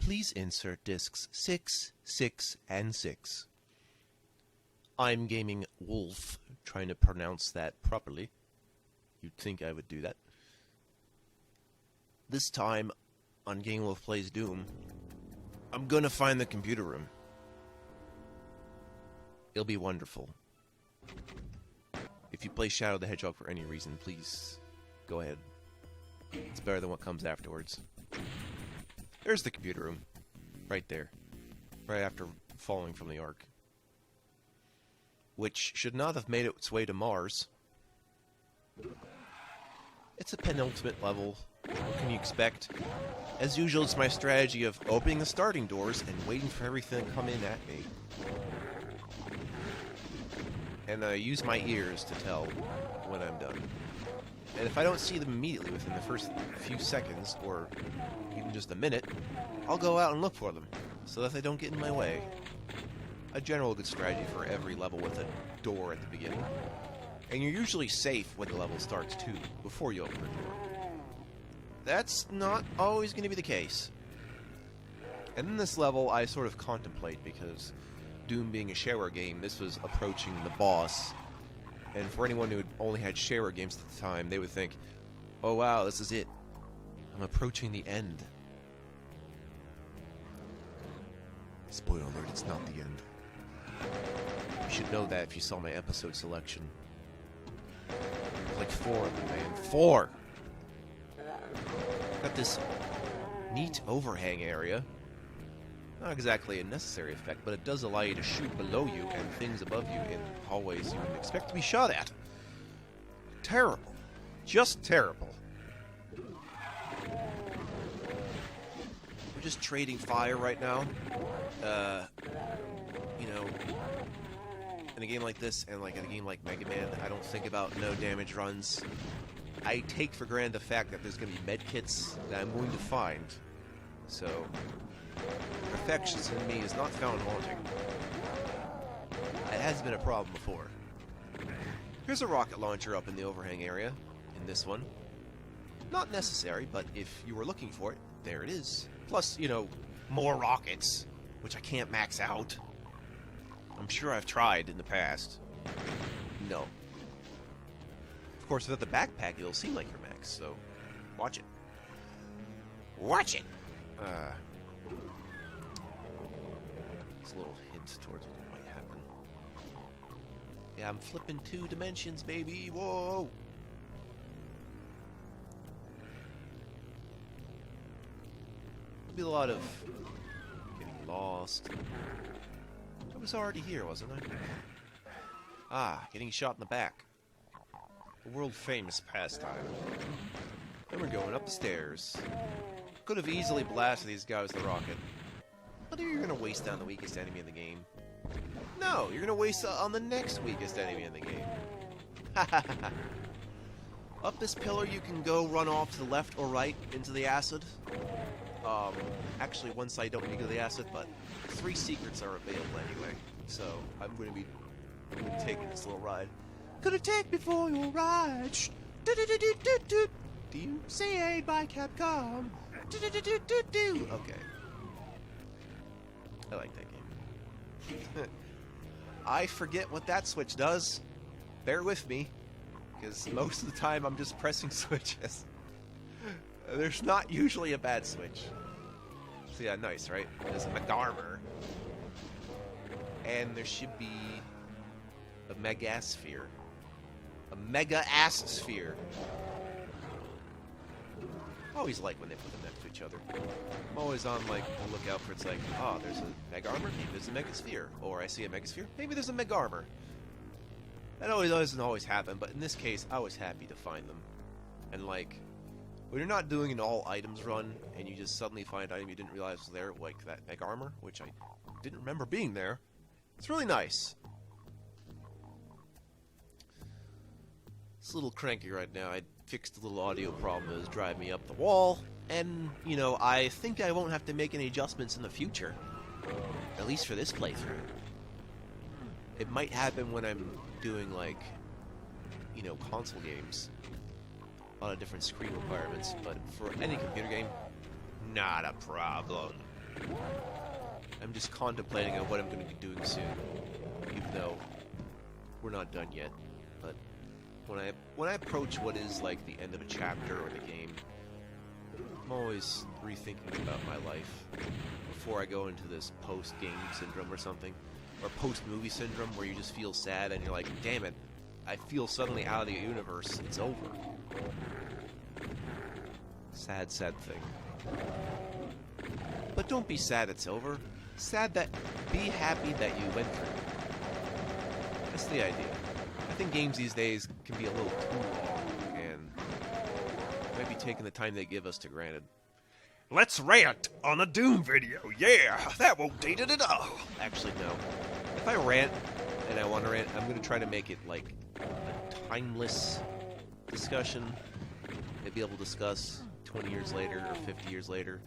Please insert discs 6, 6, and 6. I'm Gaming Wolf, trying to pronounce that properly. You'd think I would do that. This time, on Game Wolf Plays Doom, I'm gonna find the computer room. It'll be wonderful. If you play Shadow the Hedgehog for any reason, please go ahead. It's better than what comes afterwards. There's the computer room. Right there. Right after falling from the Ark. Which should not have made its way to Mars. It's a penultimate level. What can you expect? As usual, it's my strategy of opening the starting doors and waiting for everything to come in at me. And I use my ears to tell when I'm done. And if I don't see them immediately within the first few seconds, or even just a minute, I'll go out and look for them, so that they don't get in my way. A general good strategy for every level with a door at the beginning. And you're usually safe when the level starts too, before you open the door. That's not always going to be the case. And in this level, I sort of contemplate, because Doom being a shareware game, this was approaching the boss. And for anyone who had only had shareware games at the time, they would think, oh wow, this is it. I'm approaching the end. Spoiler alert, it's not the end. You should know that if you saw my episode selection. Like 4 of them, man. 4! Got this neat overhang area. Not exactly a necessary effect, but it does allow you to shoot below you and things above you in hallways you wouldn't expect to be shot at. Terrible. Just terrible. We're just trading fire right now. You know, in a game like this, and like in a game like Mega Man, I don't think about no damage runs. I take for granted the fact that there's going to be medkits that I'm going to find. So, perfectionism in me is not found wanting. It has been a problem before. Here's a rocket launcher up in the overhang area, in this one. Not necessary, but if you were looking for it, there it is. Plus, you know, more rockets, which I can't max out. I'm sure I've tried in the past. No. Of course, without the backpack, it'll seem like you're max, so watch it. Watch it! It's a little hint towards what might happen. Yeah, I'm flipping 2 dimensions, baby! Whoa! There'll be a lot of getting lost. I was already here, wasn't I? Ah, getting shot in the back. A world-famous pastime. Then we're going up the stairs. Could have easily blasted these guys with the rocket. But you're going to waste on the weakest enemy in the game. No, you're going to waste on the next weakest enemy in the game. Up this pillar you can go run off to the left or right into the acid. Actually, one side don't need to go to the acid, but 3 secrets are available anyway. So, I'm going to be taking this little ride. Gonna take me for your ride. Do you say by Capcom? Okay. I like that game. I forget what that switch does. Bear with me, because most of the time I'm just pressing switches. There's not usually a bad switch. So yeah, nice, right? There's a Megarmor. And there should be a Megasphere. A Mega-Ass-Sphere. I always like when they put them next to each other. I'm always on, like, the lookout for, it's like, oh, there's a Megarmor, maybe there's a Megasphere. Or I see a Megasphere, maybe there's a Megarmor. That always doesn't always happen, but in this case, I was happy to find them. And, like, when you're not doing an all-items run, and you just suddenly find an item you didn't realize was there, like that Megarmor, which I didn't remember being there, it's really nice. It's a little cranky right now. I fixed a little audio problem that was driving me up the wall, and, you know, I think I won't have to make any adjustments in the future. At least for this playthrough. It might happen when I'm doing, like, you know, console games. A lot of different screen requirements, but for any computer game, not a problem. I'm just contemplating on what I'm going to be doing soon, even though we're not done yet. But when I approach what is like the end of a chapter or the game, I'm always rethinking about my life before I go into this post-game syndrome or something, or post-movie syndrome where you just feel sad and you're like, damn it, I feel suddenly out of the universe. It's over. Sad, sad thing. But don't be sad it's over. Be happy that you went through it. That's the idea. I think games these days can be a little too long, and might be taking the time they give us to granted. Let's rant on a Doom video. Yeah, that won't date it at all. Actually, no. If I rant, and I want to rant, I'm going to try to make it like a timeless discussion. Maybe be able to discuss 20 years later or 50 years later.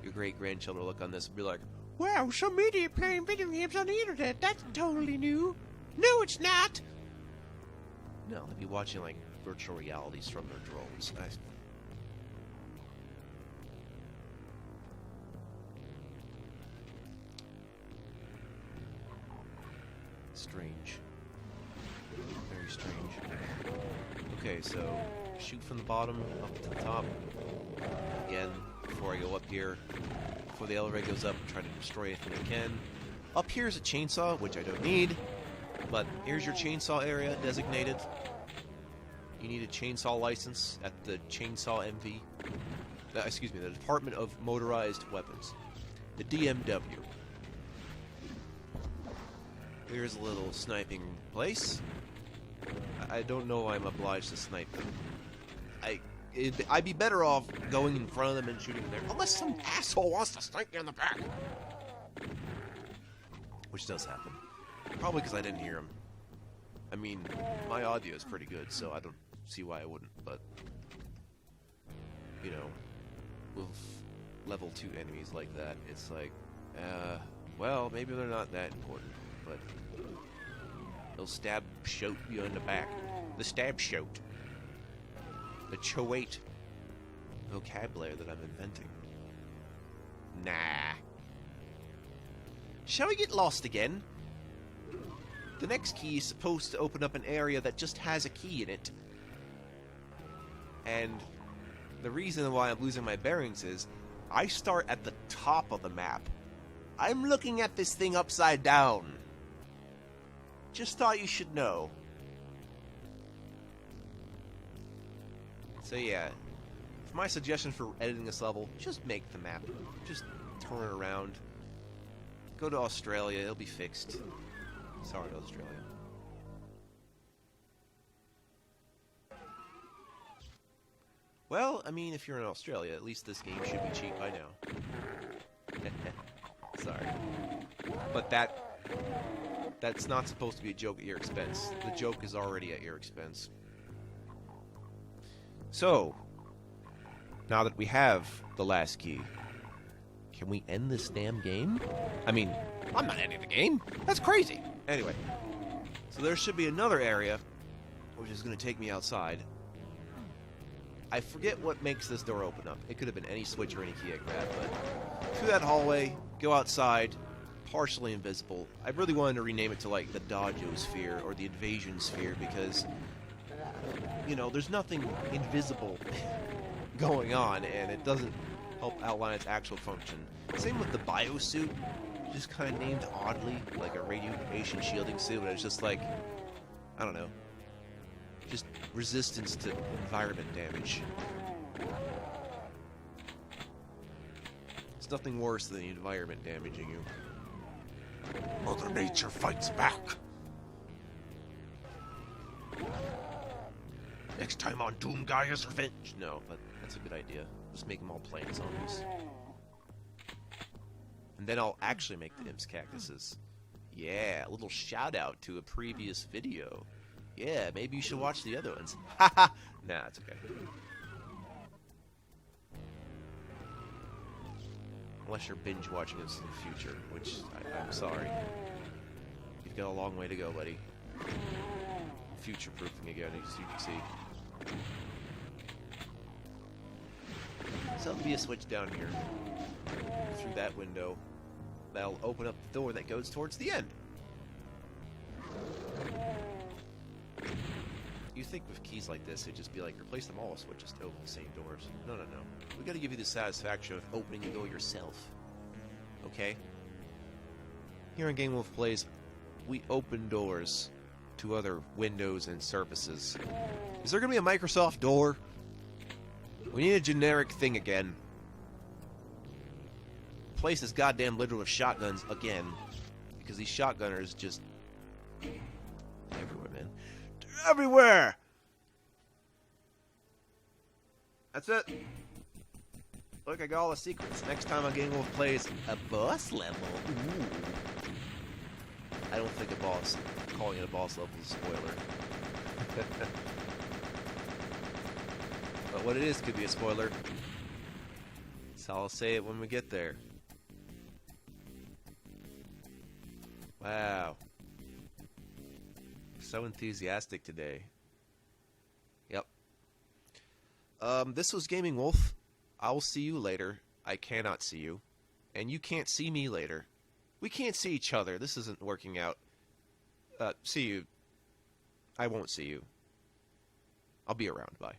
Your great-grandchildren will look on this and be like, wow, some idiot playing video games on the internet. That's totally new. No, it's not. no, they'll be watching like virtual realities from their drones. Strange. Very strange. Okay, so shoot from the bottom up to the top. Again, before I go up here, before the elevator goes up, try to destroy anything I can. Up here is a chainsaw, which I don't need, but here's your chainsaw area designated. You need a chainsaw license at the Chainsaw MV. Excuse me, the Department of Motorized Weapons. The DMW. Here's a little sniping place. I don't know why I'm obliged to snipe them. I'd be better off going in front of them and shooting there, unless some asshole wants to snipe me in the back. Which does happen. Probably because I didn't hear him. I mean, my audio is pretty good, so I don't see why I wouldn't, but... You know, with level 2 enemies like that, it's like, well, maybe they're not that important, but... They'll stab shoot you in the back. The stab shoot. The choate vocabulary that I'm inventing. Nah. Shall we get lost again? The next key is supposed to open up an area that just has a key in it. And the reason why I'm losing my bearings is I start at the top of the map. I'm looking at this thing upside down. Just thought you should know. So yeah, for my suggestion for editing this level, just make the map. Just turn it around. Go to Australia, it'll be fixed. Sorry, Australia. Well, I mean, if you're in Australia, at least this game should be cheap by now. Sorry. But that's not supposed to be a joke at your expense. The joke is already at your expense. So, now that we have the last key, can we end this damn game? I mean, I'm not ending the game. That's crazy. Anyway, so there should be another area, which is going to take me outside. I forget what makes this door open up. It could have been any switch or any key I grabbed, but through that hallway, go outside, partially invisible. I really wanted to rename it to like the Dojo Sphere or the Invasion Sphere because, you know, there's nothing invisible going on and it doesn't help outline its actual function. Same with the Biosuit, just kind of named oddly, like a radiation shielding suit, but it's just like, I don't know, just resistance to environment damage. It's nothing worse than the environment damaging you. Mother Nature fights back. Next time on Doom Gaia's Revenge. No, but that's a good idea. Just make them all plant zombies. And then I'll actually make the imps cactuses. Yeah, a little shout out to a previous video. Yeah, maybe you should watch the other ones. Haha! Nah, it's okay. Unless you're binge watching this in the future, which I'm sorry. You've got a long way to go, buddy. Future-proofing again, as you can see. So there'll be a switch down here through that window that'll open up the door that goes towards the end. You think with keys like this, it'd just be like, replace them all with switches to open the same doors. No, no, no. We gotta give you the satisfaction of opening the door yourself. Okay? Here in Game Wolf Plays, we open doors to other windows and surfaces. Is there gonna be a Microsoft door? We need a generic thing again. Place this goddamn literal with shotguns again. Because these shotgunners just... everywhere, man. They're everywhere! That's it. Look, I got all the secrets. Next time on Game Wolf Plays a boss level. Ooh. I don't think calling it a boss level is a spoiler. But what it is could be a spoiler. So I'll say it when we get there. Wow. So enthusiastic today. Yep. This was Gaming Wolf. I will see you later. I cannot see you. And you can't see me later. We can't see each other. This isn't working out. See you. I won't see you. I'll be around. Bye.